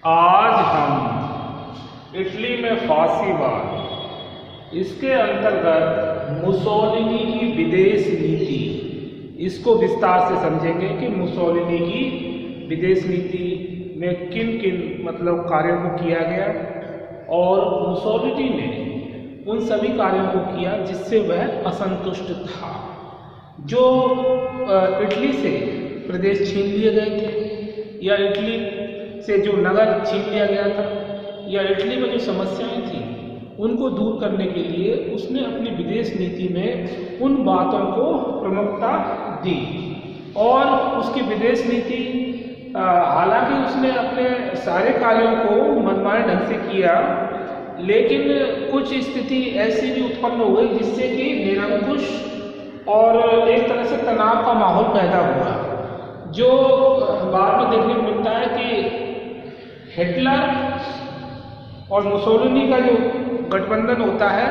आज हम इटली में फासीवाद, इसके अंतर्गत मुसोलिनी की विदेश नीति, इसको विस्तार से समझेंगे कि मुसोलिनी की विदेश नीति में किन किन कार्यों को किया गया और मुसोलिनी ने उन सभी कार्यों को किया जिससे वह असंतुष्ट था। जो इटली से प्रदेश छीन लिए गए थे या इटली से जो नगर छीन लिया गया था या इटली में जो समस्याएं थी उनको दूर करने के लिए उसने अपनी विदेश नीति में उन बातों को प्रमुखता दी। और उसकी विदेश नीति हालांकि उसने अपने सारे कार्यों को मनमाने ढंग से किया, लेकिन कुछ स्थिति ऐसी भी उत्पन्न हो गई जिससे कि निरंकुश और एक तरह से तनाव का माहौल पैदा हुआ, जो बाद में देखने को मिलता है कि हिटलर और मुसोलिनी का जो गठबंधन होता है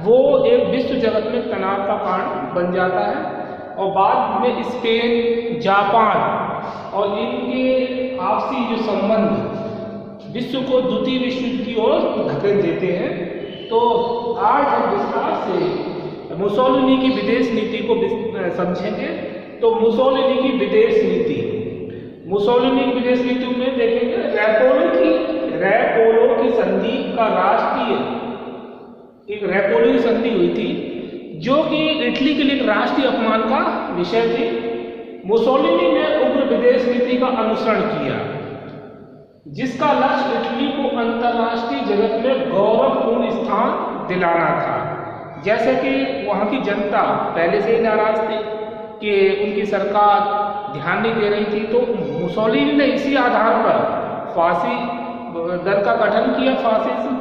वो एक विश्व जगत में तनाव का कारण बन जाता है और बाद में स्पेन, जापान और इनके आपसी जो संबंध विश्व को द्वितीय विश्व युद्ध की ओर धकेल देते हैं। तो आज हम विस्तार से मुसोलिनी की विदेश नीति को समझेंगे। तो मुसोलिनी की विदेश नीति में देखेंगे रैपोलो की संधि का एक रैपोलो की संधि हुई थी जो कि इटली के लिए एक राष्ट्रीय अपमान का विषय थी। मुसोलिनी ने उग्र विदेश नीति का अनुसरण किया जिसका लक्ष्य इटली को अंतर्राष्ट्रीय जगत में गौरवपूर्ण स्थान दिलाना था। जैसे कि वहाँ की जनता पहले से ही नाराज थी कि उनकी सरकार ध्यान नहीं दे रही थी, तो मुसोलिनी ने इसी आधार पर फांसी दर का गठन किया, फासिज्म,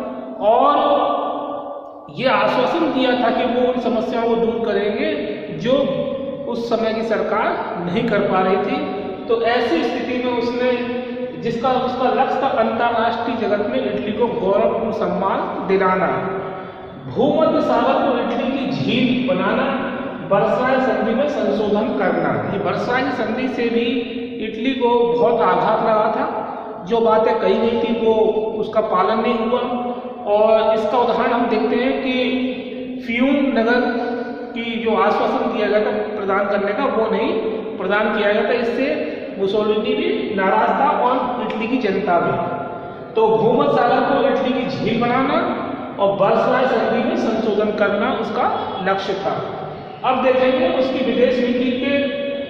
और ये आश्वासन दिया था कि वो उन समस्याओं को दूर करेंगे जो उस समय की सरकार नहीं कर पा रही थी। तो ऐसी स्थिति में उसने उसका लक्ष्य था अंतर्राष्ट्रीय जगत में इटली को गौरवपूर्ण सम्मान दिलाना, भूमध्य सागर को इटली की झील बनाना, वर्साय संधि में संशोधन करना। ये वर्साय संधि से भी इटली को बहुत आघात लगा था, जो बातें कही गई थी वो उसका पालन नहीं हुआ। और इसका उदाहरण हम देखते हैं कि फ्यूम नगर की जो आश्वासन दिया गया था प्रदान करने का, वो नहीं प्रदान किया गया था। इससे मुसोलिनी भी नाराज था और इटली की जनता भी। तो भूमध्य सागर को इटली की झील बनाना और वर्साय संधि में संशोधन करना उसका लक्ष्य था। अब देखेंगे उसकी विदेश नीति के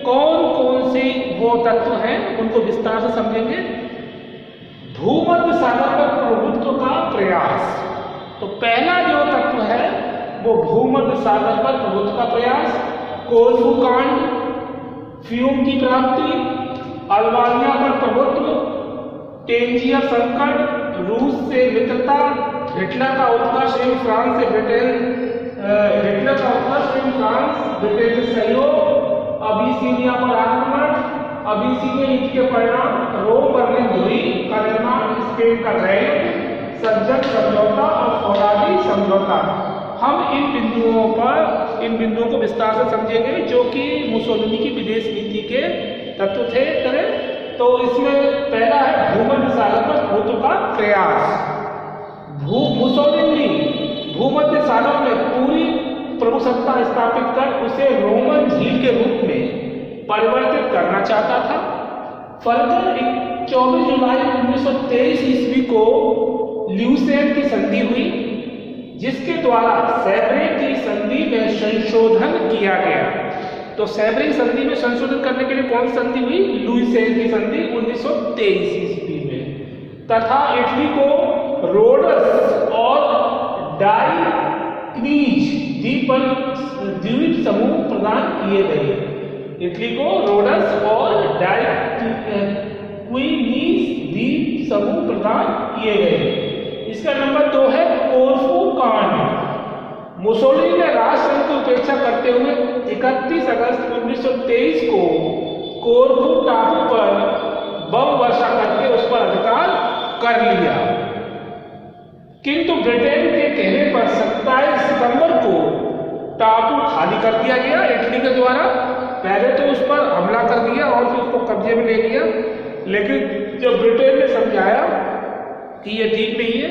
कौन कौन से वो तत्व हैं, उनको विस्तार से समझेंगे। भूमध्य सागर पर प्रभुत्व का प्रयास, तो पहला जो तत्व है वो भूमध्य सागर पर प्रभुत्व का प्रयास, कोरफू कांड, फ्यूम की प्राप्ति, अल्बानिया पर प्रभुत्व, टेंजियर संकट, रूस से मित्रता, हिटलर का उत्कर्ष एवं फ्रांस से ब्रिटेन से सहयोग, अबिसिनिया पर आक्रमण, अबिसिनिया युद्ध के परिणाम, रोम बर्लिन दूरी का निर्माण, स्पेन का रैन, सज्जन समझौता और फौलादी समझौता। हम इन बिंदुओं को विस्तार से समझेंगे जो कि मुसोलिनी की विदेश नीति के तत्व थे। तो इसमें पहला है भूमध्य सागर पर प्रभुत्व का प्रयास। मुसोलिनी भूमध्य सागर में पूरी प्रमुख सत्ता स्थापित कर उसे रोमन झील के रूप में परिवर्तित करना चाहता था। फलतः 24 जुलाई 1923 ईस्वी को ल्यूसेन की संधि हुई, जिसके द्वारा सैब्रे की संधि में संशोधन किया गया। तो सैब्रे की संधि में संशोधन करने के लिए कौन संधि हुई? ल्यूसेन की संधि 1923 ईस्वी में। तथा इटली को रोडस और डाइक्नीज द्वीप समूह प्रदान किए गए। इटली को रोडस और डाइक्नीज द्वीप समूह प्रदान किए गए। इसका नंबर 2 है कोरफू कांड। मुसोलिनी ने राष्ट्रसंघ की उपेक्षा करते हुए 31 अगस्त 1923 को कोरफू टापू पर बम वर्षा करके उस पर अधिकार कर लिया, किंतु ब्रिटेन के कहने पर 27 सितंबर को टापू खाली कर दिया गया इटली के द्वारा। पहले तो उस पर हमला कर दिया और फिर उसको कब्जे में ले लिया, लेकिन जब ब्रिटेन ने समझाया कि ये ठीक नहीं है,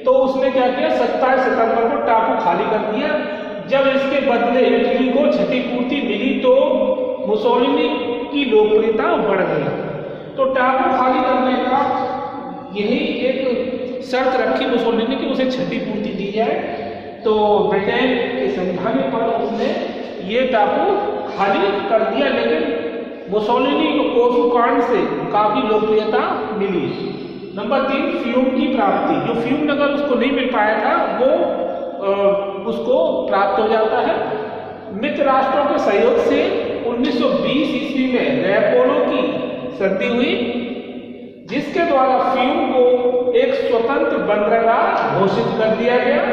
तो उसने क्या किया, 27 सितंबर को टापू खाली कर दिया। जब इसके बदले इटली को क्षतिपूर्ति मिली तो मुसोलिनी की लोकप्रियता बढ़ गई। तो टापू खाली करने का यही एक शर्त रखी मुसोलिनी की उसे क्षतिपूर्ति दी जाए। तो ब्रिटेन के समझाने पर उसने ये टापू खाली कर दिया, लेकिन मुसोलिनी को कोर्फू कांड से काफी लोकप्रियता मिली। नंबर 3, फ्यूम की प्राप्ति। जो फ्यूम नगर उसको नहीं मिल पाया था वो उसको प्राप्त हो जाता है। मित्र राष्ट्रों के सहयोग से 1920 ईस्वी में रेपोलो की संधि हुई, जिसके द्वारा फ्यूम को एक स्वतंत्र बंदरगाह घोषित कर दिया गया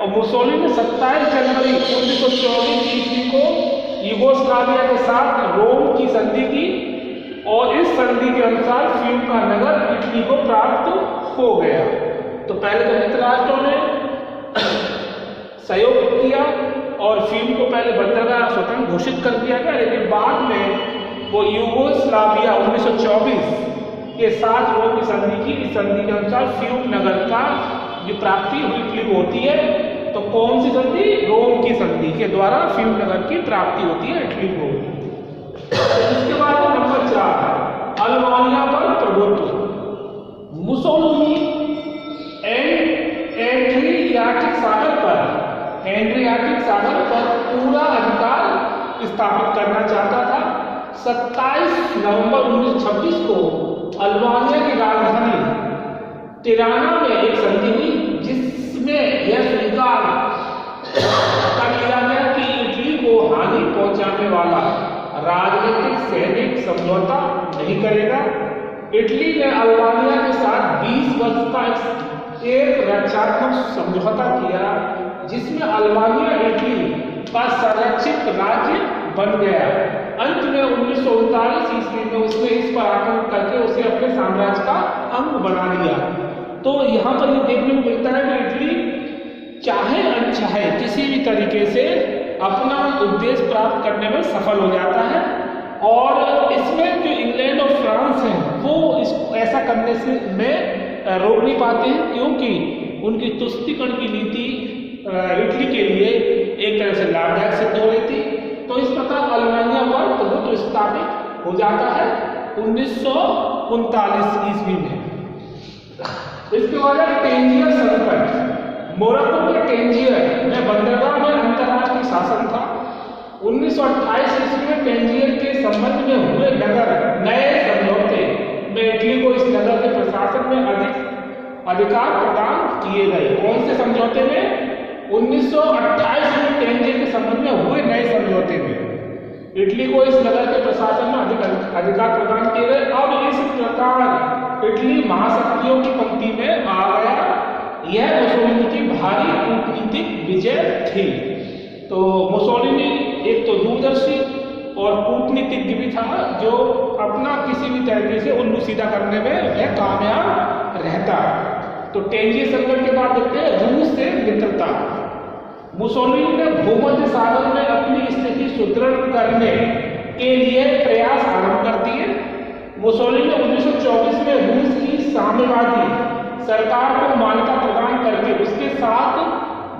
और मुसोलिनी 27 जनवरी 1924 ईस्वी को यूगोस्लाविया के साथ रोम की संधि की और इस संधि के अनुसार फ्यूम का नगर इटली को प्राप्त हो गया। तो पहले तो मित्र राष्ट्रों ने सहयोग किया और फ्यूम को पहले बंदरगाह स्वतंत्र घोषित कर दिया गया, लेकिन बाद में वो यूगोस्लाविया 1924 के साथ रोम की संधि की। इस संधि के अनुसार फ्यूम नगर का जो प्राप्ति इटली को होती है। तो कौन सी संधि? रोम की संधि के द्वारा फ्यूम नगर की प्राप्ति होती है इटली को। इसके बाद नंबर 4, अल्बानिया पर प्रभुत्व। मुसोलिनी एड्रियाटिक सागर पर पूरा अधिकार स्थापित करना चाहता था। 27 नवंबर 1926 को अल्बानिया की राजधानी तिराना में एक संधि हुई, जिसमें यह स्वीकार कर लिया गया कि इटली को हानि पहुंचाने वाला राजनीतिक सैनिक समझौता नहीं करेगा। इटली ने अल्बानिया के साथ 20 वर्ष का एक रक्षात्मक समझौता किया, जिसमें अल्बानिया इटली का संरक्षित राज्य बन गया। अंत में 1939 ईस्वी में उसने इस पर आक्रमण करके उसे अपने साम्राज्य का अंग बना लिया। तो यहाँ पर ये देखने को मिलता है कि इटली चाहे अनचाहे किसी भी तरीके से अपना उद्देश्य प्राप्त करने में सफल हो जाता है, और इसमें जो इंग्लैंड और फ्रांस हैं वो इसको ऐसा करने से में रोक नहीं पाते हैं, क्योंकि उनकी तुष्टीकरण की नीति इटली के लिए एक तरह से लाभदायक सिद्ध हो रही थी। तो इस प्रकार अल्बानिया पर प्रभुत्व स्थापित हो जाता है 1939 ईस्वी में। इसके बाद टेंजियर संकट। मोरक्को के टेंजियर में बंदरगाह में अंतर्राष्ट्रीय शासन था। 1928 ईस्वी में टेंजियर के संबंध में हुए नए समझौते में इटली को इस नगर के प्रशासन में अधिकार प्रदान किए गए। कौन से समझौते में? 1928 में टेंजियर के संबंध में हुए नए समझौते में इटली को इस नगर के प्रशासन में अधिकार प्रदान किए गए। अब इस प्रकार इटली महाशक्तियों की पंक्ति में आ गया। यह मुसोलिनी की भारी कूटनीतिक विजय थी। तो मुसोलिनी एक तो दूरदर्शी और कूटनीतिज्ञ भी था, जो अपना किसी भी तरीके से उल्लू सीधा करने में वह कामयाब रहता। तो टेंजियर संकट के बाद देखते हैं रूस से मित्रता। मुसोलिनी ने भूमध्य सागर में अपनी स्थिति सुदृढ़ करने के लिए प्रयास आरंभ कर दिए। मुसोलिनी ने 1924 में रूस की साम्यवादी सरकार को मान्यता प्रदान करके उसके साथ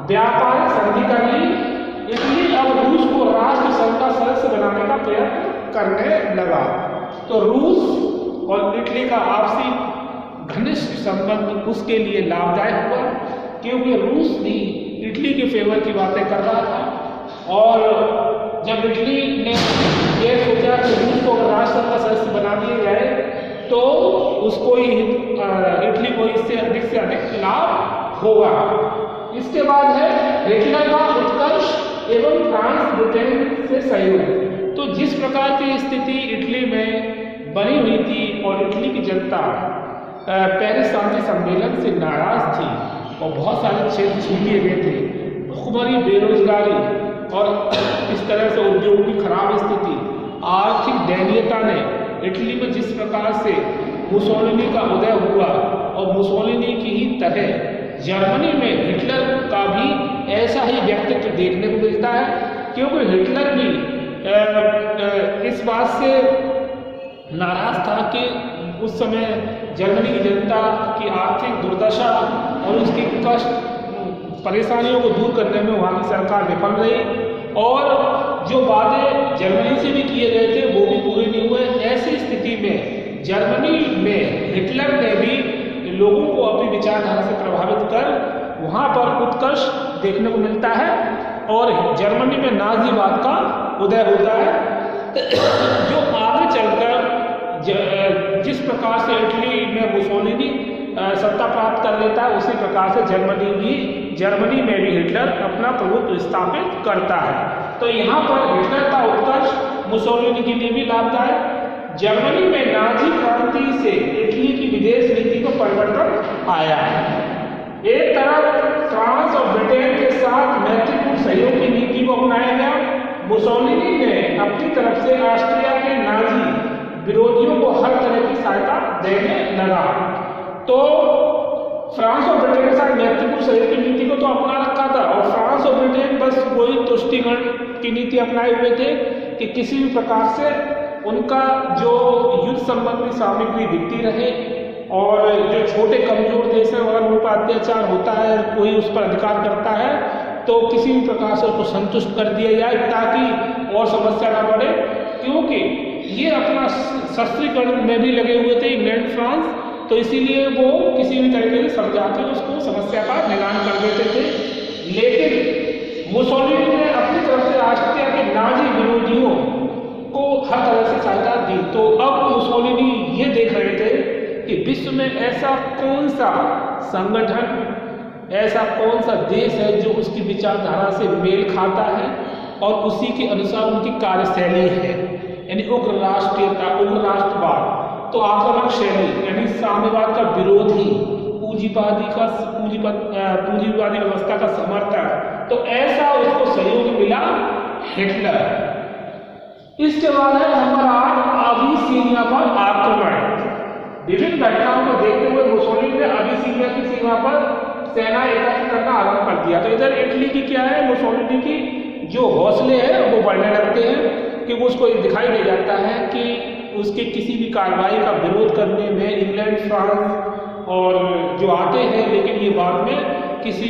व्यापारिक संधि कर ली। इटली अब रूस को राष्ट्र संघ का सदस्य बनाने का प्रयत्न करने लगा। तो रूस और इटली का आपसी घनिष्ठ संबंध उसके लिए लाभदायक हुआ, क्योंकि रूस भी इटली के फेवर की बातें कर रहा था। और जब इटली ने यह सोचा कि रूस को राष्ट्र का सदस्य बना दिया जाए तो उसको ही इटली को इससे अधिक लाभ होगा। इसके बाद है हिटलर का उत्कर्ष एवं फ्रांस ब्रिटेन से सहयोग। तो जिस प्रकार की स्थिति इटली में बनी हुई थी और इटली की जनता पेरिस शांति सम्मेलन से नाराज थी और बहुत सारे क्षेत्र छीन लिए गए थे, भुखमरी, बेरोजगारी और इस तरह से उद्योग की खराब स्थिति, आर्थिक दयनीयता ने इटली में जिस प्रकार से मुसोलिनी का उदय हुआ और मुसोलिनी की ही तरह जर्मनी में हिटलर का भी ऐसा ही व्यक्तित्व देखने को मिलता है, क्योंकि हिटलर भी इस बात से नाराज था कि उस समय जर्मनी की जनता की आर्थिक दुर्दशा और उसकी कष्ट परेशानियों को दूर करने में वहाँ की सरकार विफल रही और जो वादे जर्मनी से भी किए गए थे वो भी पूरे नहीं हुए। ऐसी स्थिति में जर्मनी में हिटलर ने भी लोगों को अपनी विचारधारा से प्रभावित कर वहाँ पर उत्कर्ष देखने को मिलता है और जर्मनी में नाजीवाद का उदय होता है जो आगे चलकर जिस प्रकार से इटली में मुसोलिनी सत्ता प्राप्त कर लेता है उसी प्रकार से जर्मनी में भी हिटलर अपना प्रभुत्व स्थापित करता है। तो यहाँ पर हिटलर का उत्कर्ष मुसोलिनी के लिए भी लाभदायक। जर्मनी में नाजी क्रांति से इटली की विदेश नीति को परिवर्तन आया है। एक तरफ फ्रांस और ब्रिटेन के साथ महत्वपूर्ण सहयोग की नीति को अपनाया गया। मुसोलिनी ने अपनी तरफ से ऑस्ट्रिया के नाजी विरोधियों को हर तरह की सहायता देने लगा। तो फ्रांस और ब्रिटेन के साथ महत्वपूर्ण सहयोग की नीति को तो अपना रखा था और फ्रांस और ब्रिटेन बस वही तुष्टिकरण की नीति अपनाए हुए थे कि किसी भी प्रकार से उनका जो युद्ध संबंधी सामग्री बिकती रहे और जो छोटे कमजोर देश हैं अगर उन पर अत्याचार होता है कोई उस पर अधिकार करता है तो किसी भी प्रकार से उसको संतुष्ट कर दिया जाए ताकि और समस्या ना बढ़े, क्योंकि ये अपना शस्त्रीकरण में भी लगे हुए थे इंग्लैंड फ्रांस, तो इसीलिए वो किसी भी तरीके से समझा के उसको समस्या का निदान कर देते थे। लेकिन मुसोलिनी ने अपनी तरफ से ऑस्ट्रिया के नाजी विरोधियों को हर तरह से सहायता दी। तो अब मुसोलिनी ये देख रहे थे कि विश्व में ऐसा कौन सा संगठन, ऐसा कौन सा देश है जो उसकी विचारधारा से मेल खाता है और उसी के अनुसार उनकी कार्यशैली है, यानी उग्र राष्ट्रीयता, उग्र राष्ट्रवाद, तो आक्रमक शैली यानी साम्यवाद का विरोधी, पूंजीवादी व्यवस्था का समर्थक, तो ऐसा उसको सहयोग मिला हिटलर। इसके बाद है नंबर 8 अबिसीनिया पर आक्रमण। विभिन्न घटनाओं को देखते हुए मुसोलिनी ने अबिसीनिया की सीमा पर सेना एकत्र करना आरंभ कर दिया। तो इधर इटली की क्या है, मुसोलिनी की जो हौसले हैं वो बढ़ने लगते हैं कि वो उसको दिखाई दे जाता है कि उसके किसी भी कार्रवाई का विरोध करने में इंग्लैंड, फ्रांस और जो आते हैं, लेकिन ये बाद में किसी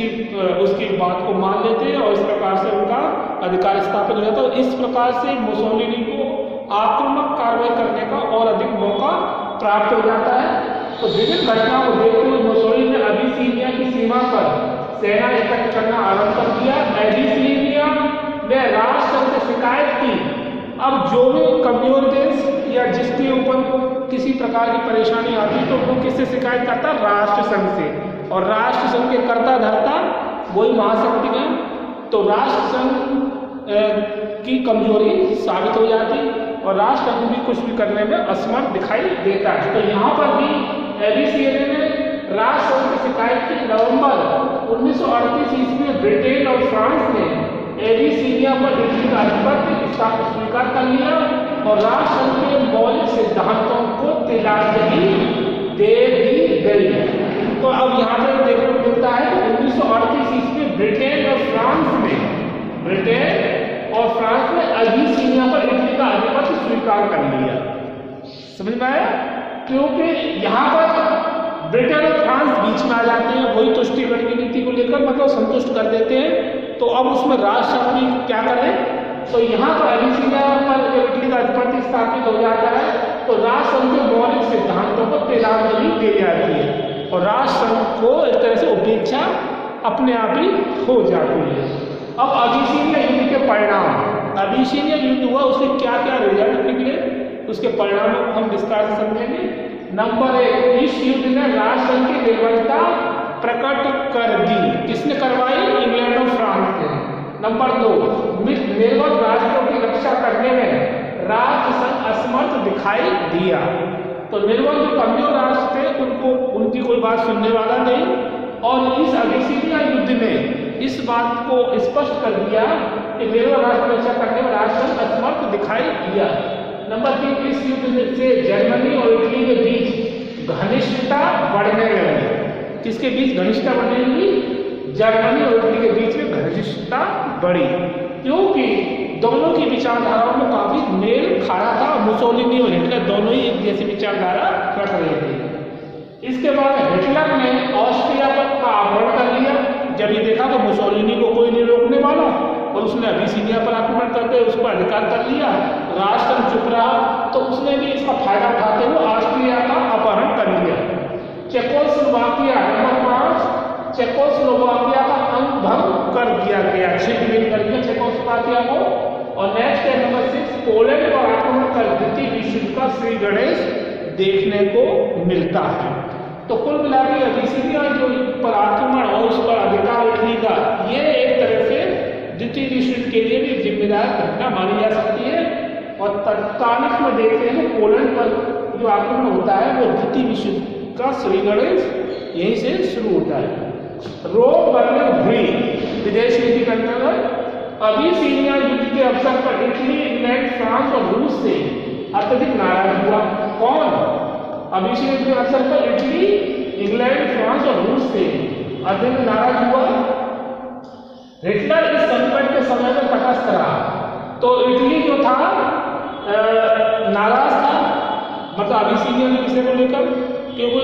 उसकी बात को मान लेते हैं और इस प्रकार से उनका अधिकार स्थापित हो जाता है। इस प्रकार से मुसोलिनी को आक्रामक कार्रवाई करने का और अधिक मौका प्राप्त हो जाता है। तो विभिन्न घटनाओं को देखते हुए मुसोलिनी ने अबिसीनिया की सीमा पर सेना एकत्र करना आरंभ कर दिया। अबिसीनिया ने राष्ट्र से शिकायत की। अब जो भी कमजोर देश या जिसके ऊपर किसी प्रकार की परेशानी आती तो वो किससे शिकायत करता, राष्ट्र संघ से, और राष्ट्र संघ के कर्ता धर्ता वही महाशक्तिगण। तो राष्ट्र संघ की कमजोरी साबित हो जाती और राष्ट्र संघ भी कुछ भी करने में असमर्थ दिखाई देता है। तो यहाँ पर भी अबिसीनिया ने राष्ट्र संघ से शिकायत की। नवंबर 1938 ईस्वी में ब्रिटेन और फ्रांस ने अबिसीनिया पर इटली का आधिपत्य स्वीकार कर लिया और राष्ट्र संघ के मौलिक सिद्धांतों को तिलांजलि दे दी गई। तो अब यहाँ पर देखने को मिलता है कि 1938 ईस्वी में ब्रिटेन और फ्रांस ने अबिसीनिया पर इटली का आधिपत्य स्वीकार कर लिया। समझ में आया? क्योंकि यहाँ पर ब्रिटेन और फ्रांस बीच में आ जाते हैं, वही तुष्टिकरण की नीति को लेकर मतलब संतुष्ट कर देते हैं। तो अब उसमें राष्ट्र संघ क्या करें, तो यहाँ पर अबिसीनिया पर इटली का आधिपत्य स्थापित हो जाता है तो राष्ट्र संघ के मौलिक सिद्धांतों को तिलांजलि दी जाती है और राष्ट्र संघ को एक तरह से उपेक्षा अपने आप ही हो जाती है। अब अबिसीनिया युद्ध के परिणाम, अबिसीनिया युद्ध हुआ, उसके क्या क्या रिजल्ट निकले, उसके परिणामों को हम विस्तार से समझेंगे। नंबर 1, इस युद्ध ने राष्ट्र संघ की निर्बलता प्रकट कर दी। किसने करवाई? इंग्लैंड और फ्रांस ने। नंबर 2, निर्बल राष्ट्रों की रक्षा करने में राष्ट्र संघ असमर्थ दिखाई दिया। तो निर्बल जो कमजोर राष्ट्र थे उनकी कोई बात सुनने वाला नहीं, और इस अबिसीनिया युद्ध ने इस बात को स्पष्ट कर दिया कि निर्बल राष्ट्र की रक्षा करने में राष्ट्र संघ असमर्थ दिखाई दिया। नंबर 3, इस युद्ध से जर्मनी और इटली के बीच घनिष्ठता बढ़ने लगी। किसके बीच घनिष्ठता बढ़ने लगी? जर्मनी और इटली के बीच में घनिष्ठता बढ़ी, क्योंकि दोनों की विचारधाराओं में काफी मेल खा रहा था। मुसोलिनी और हिटलर दोनों ही एक जैसी विचारधारा रख रहे थे। इसके बाद हिटलर ने ऑस्ट्रिया का आक्रमण कर लिया। जब ये देखा तो मुसोलिनी को कोई नहीं रोकने वाला और उसने अबिसिनिया पर आक्रमण करके उस पर अधिकार कर लिया। राष्ट्र चुप रहा तो उसने भी इसका फायदा उठाते हुए ऑस्ट्रिया का अपहरण कर लिया। चेकोस्लोवाकिया नंबर 5, चेकोस्लोवाकिया का अंग भंग कर दिया गया, छिन्न कर दिया चेकोस्लोवाकिया को। और नेक्स्ट है नंबर 6, पोलैंड पर आक्रमण कर द्वितीय विश्व युद्ध का श्री गणेश देखने को मिलता है। तो कुल मिलाकर अबिसिनिया जो पर आक्रमण और उस पर अधिकार इटली का, ये एक तरह से द्वितीय विश्व युद्ध के लिए भी जिम्मेदार घटना मानी जा सकती है। और तत्कालिक में देखते हैं पोलैंड पर जो आक्रमण होता है वो द्वितीय विश्व युद्ध का श्री गणेश यहीं से शुरू होता है। रोम बर्लिन हुई विदेश नीति के अंतर्गत अबिसिनिया युद्ध के अवसर पर इटली, इंग्लैंड, फ्रांस और रूस से अत्यधिक नाराज हुआ। कौन? अबिसिनिया युद्ध के अवसर पर इटली, इंग्लैंड, फ्रांस और रूस से अत्यधिक नाराज हुआ। हिटलर इस संकट के समय में तटस्थ रहा। तो इटली जो था नाराज था, मतलब अबिसिनिया के विषय को लेकर, क्योंकि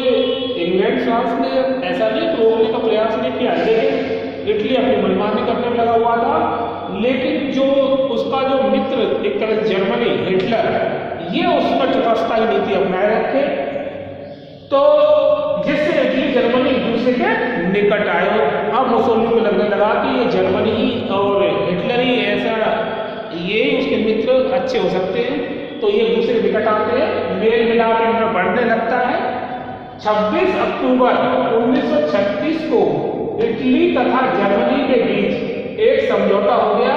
इंग्लैंड, फ्रांस ने ऐसा नहीं रोकने का प्रयास नहीं किया, लेकिन इटली अपनी मनमानी करने में लगा हुआ था। लेकिन जो उसका जो मित्र एक तरह से जर्मनी, हिटलर, ये उस पर चुकस्ता की नीति अपनाए रखे, तो जिससे इटली जर्मनी एक दूसरे के निकट आए। अब मुसोलिनी को लगने लगा कि ये जर्मनी ही और हिटलर ही ऐसा, ये उसके मित्र अच्छे हो सकते हैं, तो ये एक दूसरे के निकट आते हैं, मेल मिलाप इनमें बढ़ने लगता है। 26 अक्टूबर 1936 को इटली तथा जर्मनी के बीच एक समझौता हो गया,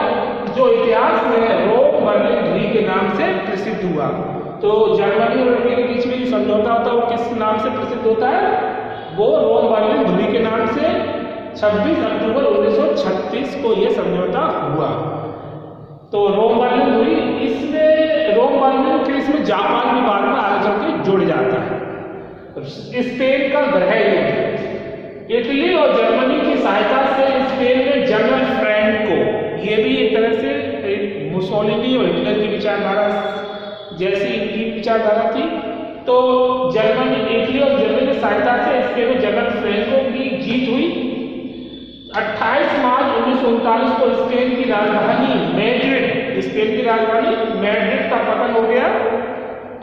जो इतिहास में रोम बर्लिन धुरी के नाम से प्रसिद्ध हुआ। तो जर्मनी और इटली के बीच में जो समझौता होता है वो किस नाम से प्रसिद्ध होता है? वो रोम बर्लिन धुरी के नाम से 26 अक्टूबर 1936 को यह समझौता हुआ। तो रोम बर्लिन धुरी, इसमें रोम बर्लिन के इसमें जापान भी बाद में आगे चल के जुड़ जाता है। स्पेन का ग्रह युद्ध, इटली और जर्मनी की सहायता से स्पेन में जनरल फ्रैंको, ये भी एक तरह से मुसोलिनी और हिटलर की विचारधारा जैसी इनकी विचारधारा थी। तो जर्मनी, इटली और जर्मनी की सहायता से स्पेन में जनरल फ्रैंको की जीत हुई। 28 मार्च 1939 को स्पेन की राजधानी मैड्रिड, स्पेन की राजधानी मैड्रिड का पतन हो गया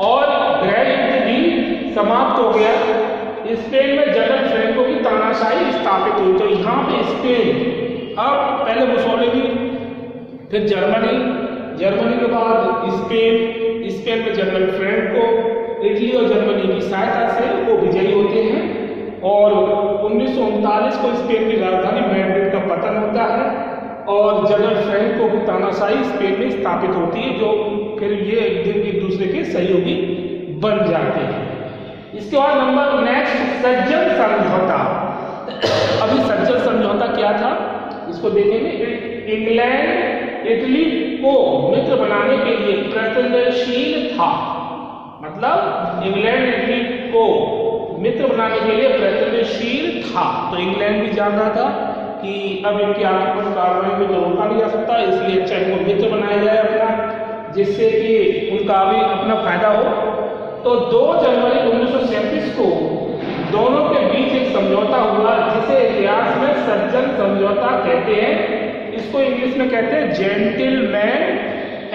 और गृह युद्ध भी समाप्त हो गया। स्पेन में जनरल फ्रैंको की तानाशाही स्थापित हुई। तो यहाँ पे स्पेन, अब पहले मुसोलिनी, फिर जर्मनी, जर्मनी के बाद स्पेन, स्पेन में जनरल फ्रैंको, इटली और जर्मनी की सहायता से वो विजयी होते हैं और 1939 को स्पेन की राजधानी मैड्रिड का पतन होता है और जनरल फ्रैंको की तानाशाही स्पेन में स्थापित होती है, जो फिर ये एक दूसरे के सहयोगी बन जाते हैं। इसके बाद नंबर नेक्स्ट, सज्जन समझौता। अभी सज्जन समझौता क्या था इसको देखेंगे। इंग्लैंड इटली को मित्र बनाने के लिए प्रयत्नशील था, मतलब इंग्लैंड इटली को मित्र बनाने के लिए प्रयत्नशील था। तो इंग्लैंड भी जान रहा था कि अब इनकी आक्रमण कार्रवाई को तो रोका नहीं जा सकता, इसलिए अच्छा इनको मित्र बनाया जाए अपना, जिससे कि उनका भी अपना फायदा हो। तो 2 जनवरी 1937 को दोनों के बीच एक समझौता हुआ, जिसे इतिहास में सज्जन समझौता कहते हैं। इसको इंग्लिश में कहते हैं जेंटलमैन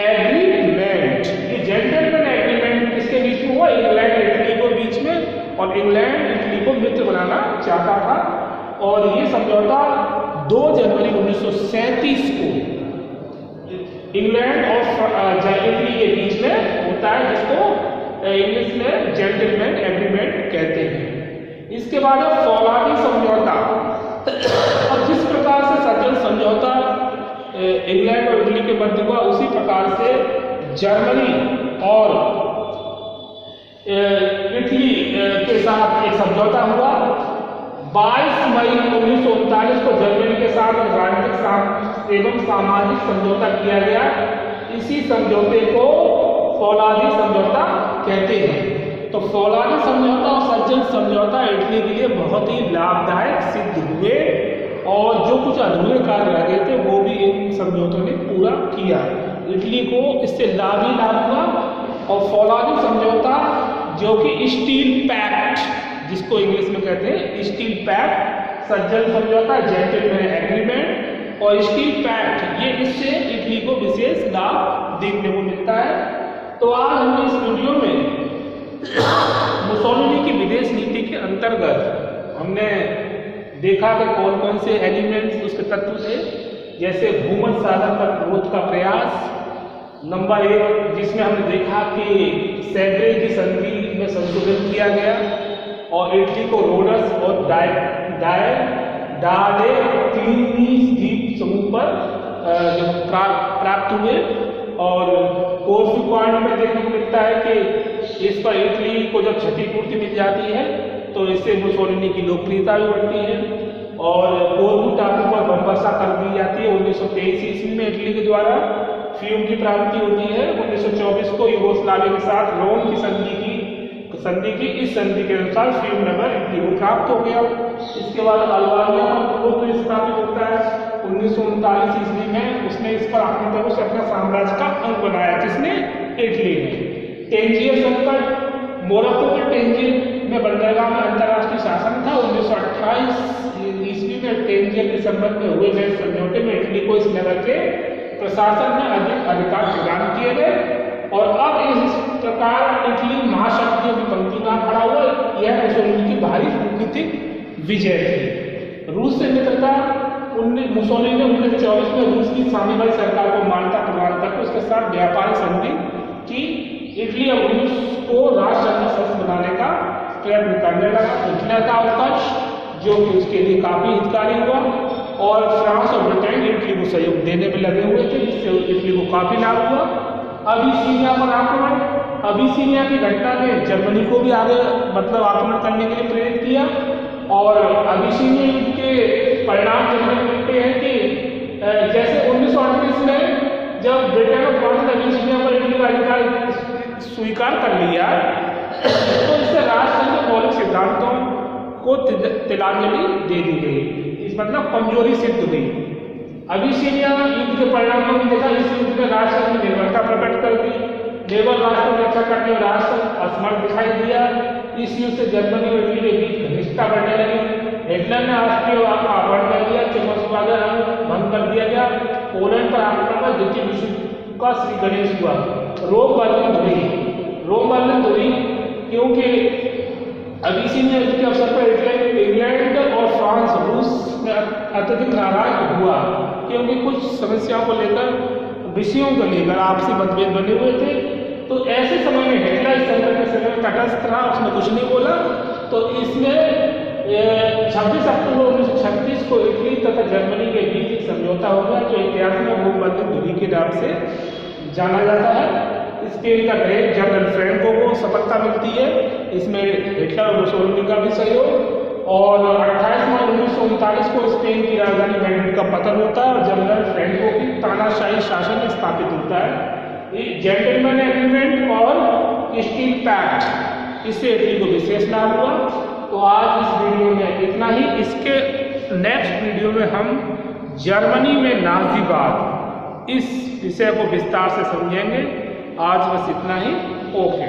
एग्रीमेंट। ये जेंटलमैन एग्रीमेंट किसके बीच में हुआ? इंग्लैंड इटली को बीच में, और इंग्लैंड इटली को मित्र बनाना चाहता था। और ये समझौता 2 जनवरी 1937 को इंग्लैंड और इटली के बीच में होता है, जिसको इंग्लिश में जेंटलमैन एग्रीमेंट कहते हैं। इसके बाद फौलादी समझौता। और जिस प्रकार से सज्जन समझौता इंग्लैंड और इटली के मध्य हुआ, उसी प्रकार से जर्मनी और इटली के साथ एक समझौता हुआ। 22 मई 1939 को जर्मनी के साथ राजनीतिक एवं सामाजिक समझौता किया गया। इसी समझौते को फौलादी समझौता कहते हैं। तो फौलादी समझौता और सज्जन समझौता इटली के लिए बहुत ही लाभदायक सिद्ध हुए और जो कुछ अधूरे कार्य रह गए थे वो भी इन समझौतों ने पूरा किया। इटली को इससे लाभ ही लाभ हुआ और फौलादी समझौता, जो कि स्टील पैक्ट, जिसको इंग्लिश में कहते हैं स्टील पैक्ट, सज्जन समझौता, जेंटलमैन एग्रीमेंट और स्टील पैक्ट, ये इससे इटली को विशेष लाभ देखने को मिलता है। तो आज हम इस वीडियो में मुसोलिनी की विदेश नीति के अंतर्गत हमने देखा कि कौन कौन से एलिमेंट्स उसके तत्व थे, जैसे भूमध्य सागर पर विरोध का प्रयास, नंबर 1 जिसमें हमने देखा कि सेड्रे की संधि में संशोधन किया गया और इटली को रोडस और क्लीनीस द्वीप समूह पर जो प्राप्त हुए। और कोर्फू पॉइंट में देखने को मिलता है कि इस पर इटली को जब क्षतिपूर्ति मिल जाती है तो इससे मुसोलिनी की लोकप्रियता भी बढ़ती है। और कोर्फू टापू पर बमवर्षा कर दी जाती है 1923 ईस्वी में इटली के द्वारा। फ्यूम की प्राप्ति होती है 1924 को यूगोस्लाविया के साथ रोम की संधि की इस संधि के अनुसार फ्यूम नगर इटली को प्राप्त हो गया। इसके बाद अल्बानिया पर तुर्क स्थापित होता है 1939 ईस्वी में। उसने इस पर आक्रमण से अपना साम्राज्य का अंग बनाया, जिसने इटली ने। टेंजियर संकट, मोरक्को के टेंजियर में बंदरगाह में अंतर्राष्ट्रीय शासन था। 1928 ईस्वी में टेंजियर के संबंध में हुए गए समझौते में इटली को इस नगर के प्रशासन में अधिक अधिकार प्रदान किए गए और अब इस प्रकार इटली महाशक्तियों की पंक्ति में खड़ा हुआ। यह मुसोलिनी की भारी कूटनीतिक विजय थी। रूस से मित्रता, मुसोलिनी ने 1924 में रूस की साम्यवादी सरकार को मान्यता प्रदान करके उसके साथ व्यापारिक संधि की। इटली अब रूस को राष्ट्रसंघ सदस्य बनाने का प्रयत्न करने लगा। हिटलर का अवकाश, जो कि उसके लिए काफी हितकारी हुआ, और फ्रांस और ब्रिटेन इटली को सहयोग देने में लगे हुए थे, जिससे इटली को काफी लाभ हुआ। अबिसिनिया पर आक्रमण, अबिसिनिया की घटना ने जर्मनी को भी आगे आक्रमण करने के लिए प्रेरित किया। और अबिसिनिया के परिणाम देखने मिलते हैं कि जैसे 1938 में जब ब्रिटेन और फ्रांस ने अबिसिनिया पर इटली का अधिकार स्वीकार कर लिया तो इससे राष्ट्रसंघ के मौलिक सिद्धांतों को तिलांजलि दे दी गई, कमजोरी सिद्ध हुई। अबिसिनिया युद्ध के परिणाम में देखा, इस युद्ध में राष्ट्रसंघ ने निर्भरता प्रकट कर दी। नेवल राष्ट्र की रक्षा करने में राष्ट्रसंघ असमर्थ दिखाई दिया। इस युद्ध से जर्मनी और इटली के बीच घनिष्ठता बढ़ने लगी। हिटलर ने राष्ट्रीय वाद का अपहरण कर दिया, चेकोस्लोवाकिया भंग कर दिया गया। पोलैंड पर आक्रमण का द्वितीय विश्व का श्री गणेश हुआ। रोम बर्लिन हुई क्योंकि अबिसिनिया युद्ध के अवसर पर इंग्लैंड और फ्रांस रूस में अत्यधिक नाराज हुआ, क्योंकि कुछ समस्याओं को लेकर, विषयों को लेकर आपसी मतभेद बने हुए थे। तो ऐसे समय में हिटलर इस संकट के समय में तटस्थ रहा, उसने कुछ नहीं बोला। तो इसमें 26 अक्टूबर 1936 को इटली तथा जर्मनी के बीच एक समझौता हो गया, जो इतिहास में रोम बर्लिन संधि के नाम से जाना जाता है। स्पेन का ग्रेट जनरल फ्रैंको को सफलता मिलती है। इसमें हिटलर और मुसोलिनी का भी सहयोग। और 28 मार्च 1939 को स्पेन की राजधानी मैड्रिड का पतन होता है और जनरल फ्रैंको की तानाशाही शासन स्थापित होता है। जेंटलमैन एग्रीमेंट और स्टील पैक्ट, इससे इटली को विशेष लाभ हुआ। तो आज इस वीडियो में इतना ही। इसके नेक्स्ट वीडियो में हम जर्मनी में नाजीवाद, इस विषय को विस्तार से समझेंगे। आज बस इतना ही। ओके।